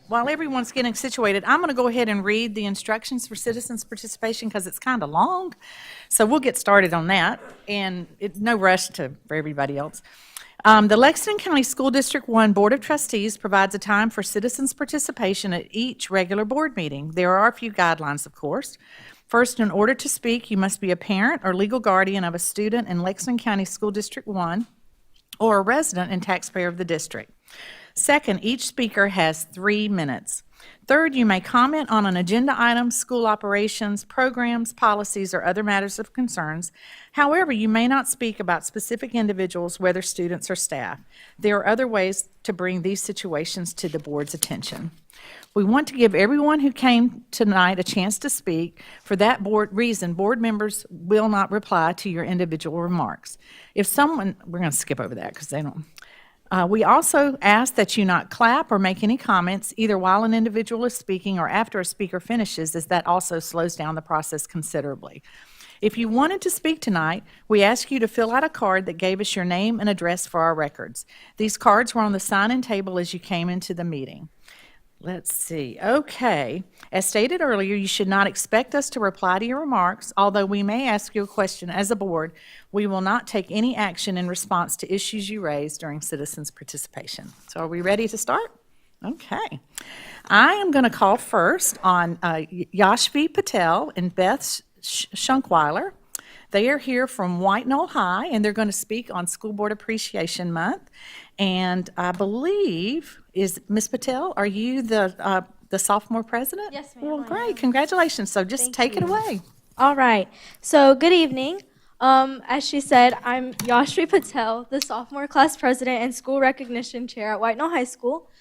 while everyone's getting situated, I'm going to go ahead and read the instructions for citizens participation because it's kind of long. So we'll get started on that, and no rush for everybody else. The Lexington County School District 1 Board of Trustees provides a time for citizens participation at each regular board meeting. There are a few guidelines, of course. First, in order to speak, you must be a parent or legal guardian of a student in Lexington County School District 1 or a resident and taxpayer of the district. Second, each speaker has 3 minutes. Third, you may comment on an agenda item, school operations, programs, policies, or other matters of concerns. However, you may not speak about specific individuals, whether students or staff. There are other ways to bring these situations to the board's attention. We want to give everyone who came tonight a chance to speak. For that reason, board members will not reply to your individual remarks. We're going to skip over that because they don't. We also ask that you not clap or make any comments either while an individual is speaking or after a speaker finishes, as that also slows down the process considerably. If you wanted to speak tonight, we ask you to fill out a card that gave us your name and address for our records. These cards were on the sign-in table as you came into the meeting. Let's see. Okay. As stated earlier, you should not expect us to reply to your remarks. Although we may ask you a question as a board, we will not take any action in response to issues you raise during citizens' participation. So are we ready to start? Okay. I am going to call first on Yashvi Patel and Beth Schunkweiler. They are here from White Knoll High, and they're going to speak on School Board Appreciation Month. And I believe, is Ms. Patel, are you the sophomore president? Yes, ma'am. Well, great. Congratulations. So just take it away. All right. So good evening. As she said, I'm Yashvi Patel, the sophomore class president and school recognition chair at White Knoll High School.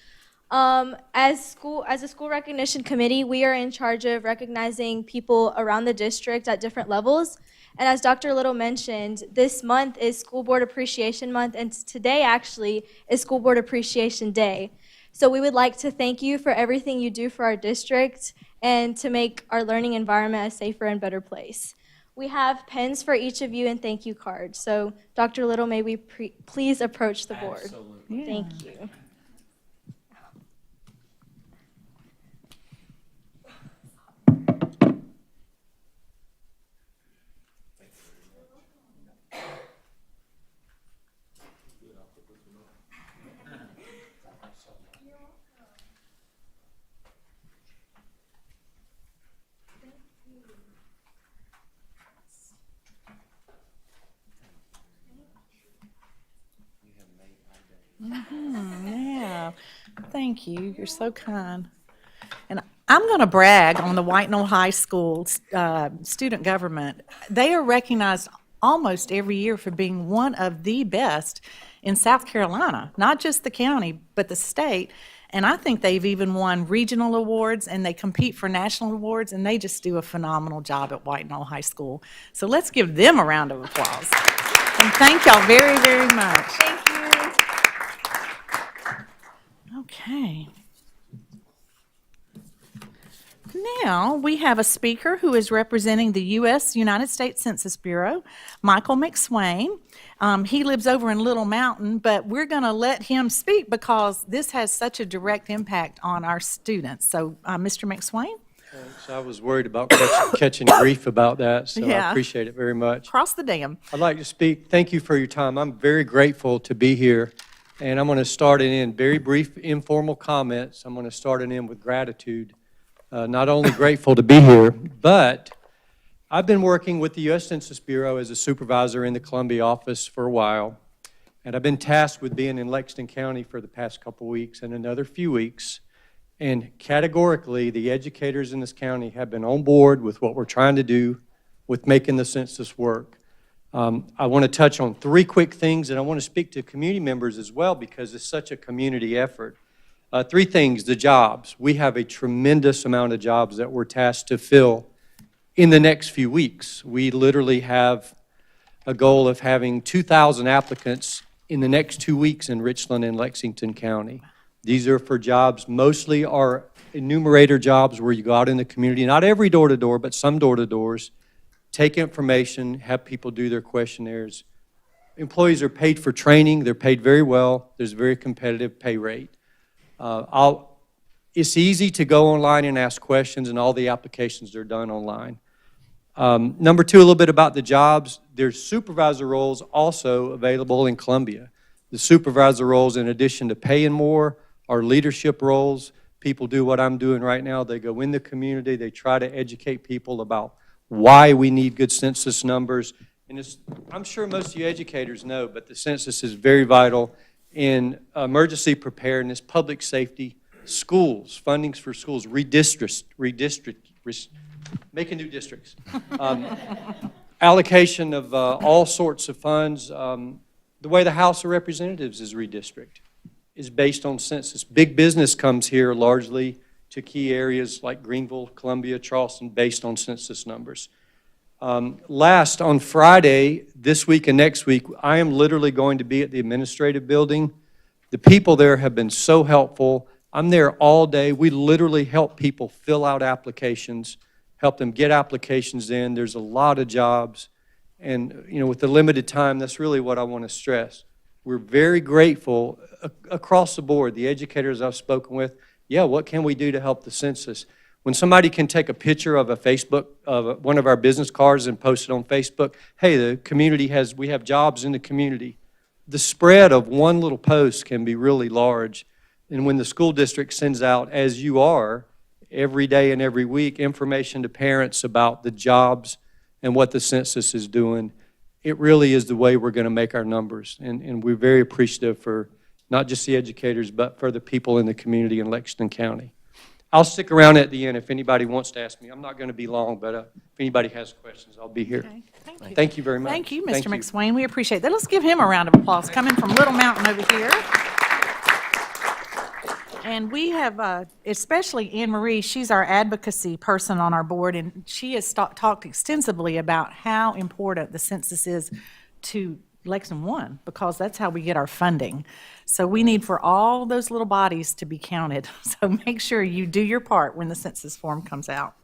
As a school recognition committee, we are in charge of recognizing people around the district at different levels. And as Dr. Little mentioned, this month is School Board Appreciation Month, and today actually is School Board Appreciation Day. So we would like to thank you for everything you do for our district and to make our learning environment a safer and better place. We have pens for each of you and thank you cards. So Dr. Little, may we please approach the board? Absolutely. Thank you. Yeah, thank you. You're so kind. And I'm going to brag on the White Knoll High School student government. They are recognized almost every year for being one of the best in South Carolina, not just the county, but the state. And I think they've even won regional awards, and they compete for national awards, and they just do a phenomenal job at White Knoll High School. So let's give them a round of applause. And thank y'all very, very much. Thank you. Okay. Now, we have a speaker who is representing the United States Census Bureau, Michael McSwain. He lives over in Little Mountain, but we're going to let him speak because this has such a direct impact on our students. So, Mr. McSwain? Thanks. I was worried about catching grief about that, so Yeah. I appreciate it very much. Cross the dam. I'd like to speak. Thank you for your time. I'm very grateful to be here, and I'm going to start it in very brief, informal comments. I'm going to start it in with gratitude. Not only grateful to be here, but I've been working with the U.S. Census Bureau as a supervisor in the Columbia office for a while, and I've been tasked with being in Lexington County for the past couple weeks and another few weeks. And categorically, the educators in this county have been on board with what we're trying to do with making the census work. I want to touch on 3 quick things, and I want to speak to community members as well because it's such a community effort. 3 things, the jobs. We have a tremendous amount of jobs that we're tasked to fill in the next few weeks. We literally have a goal of having 2,000 applicants in the next 2 weeks in Richland and Lexington County. These are for jobs, mostly are enumerator jobs where you go out in the community, not every door-to-door, but some door-to-doors, take information, have people do their questionnaires. Employees are paid for training. They're paid very well. There's a very competitive pay rate. It's easy to go online and ask questions, and all the applications are done online. Number two, a little bit about the jobs. There's supervisor roles also available in Columbia. The supervisor roles, in addition to paying more, are leadership roles. People do what I'm doing right now. They go in the community. They try to educate people about why we need good census numbers. And I'm sure most of you educators know, but the census is very vital in emergency preparedness, public safety, schools, fundings for schools, making new districts, allocation of all sorts of funds. The way the House of Representatives is redistricted is based on census. Big business comes here largely to key areas like Greenville, Columbia, Charleston, based on census numbers. Last, on Friday, this week and next week, I am literally going to be at the administrative building. The people there have been so helpful. I'm there all day. We literally help people fill out applications, help them get applications in. There's a lot of jobs. And, you know, with the limited time, that's really what I want to stress. We're very grateful across the board, the educators I've spoken with. Yeah, what can we do to help the census? When somebody can take a picture of a Facebook, of one of our business cards and post it on Facebook, hey, the community we have jobs in the community. The spread of one little post can be really large. And when the school district sends out, as you are, every day and every week, information to parents about the jobs and what the census is doing, it really is the way we're going to make our numbers. And we're very appreciative for not just the educators, but for the people in the community in Lexington County. I'll stick around at the end if anybody wants to ask me. I'm not going to be long, but if anybody has questions, I'll be here. Okay, thank you. Thank you very much. Thank you, Mr. McSwain. We appreciate that. Let's give him a round of applause, coming from Little Mountain over here. And we have, especially Anne Marie, she's our advocacy person on our board, and she has talked extensively about how important the census is to Lexington 1, because that's how we get our funding. So we need for all those little bodies to be counted. So make sure you do your part when the census form comes out.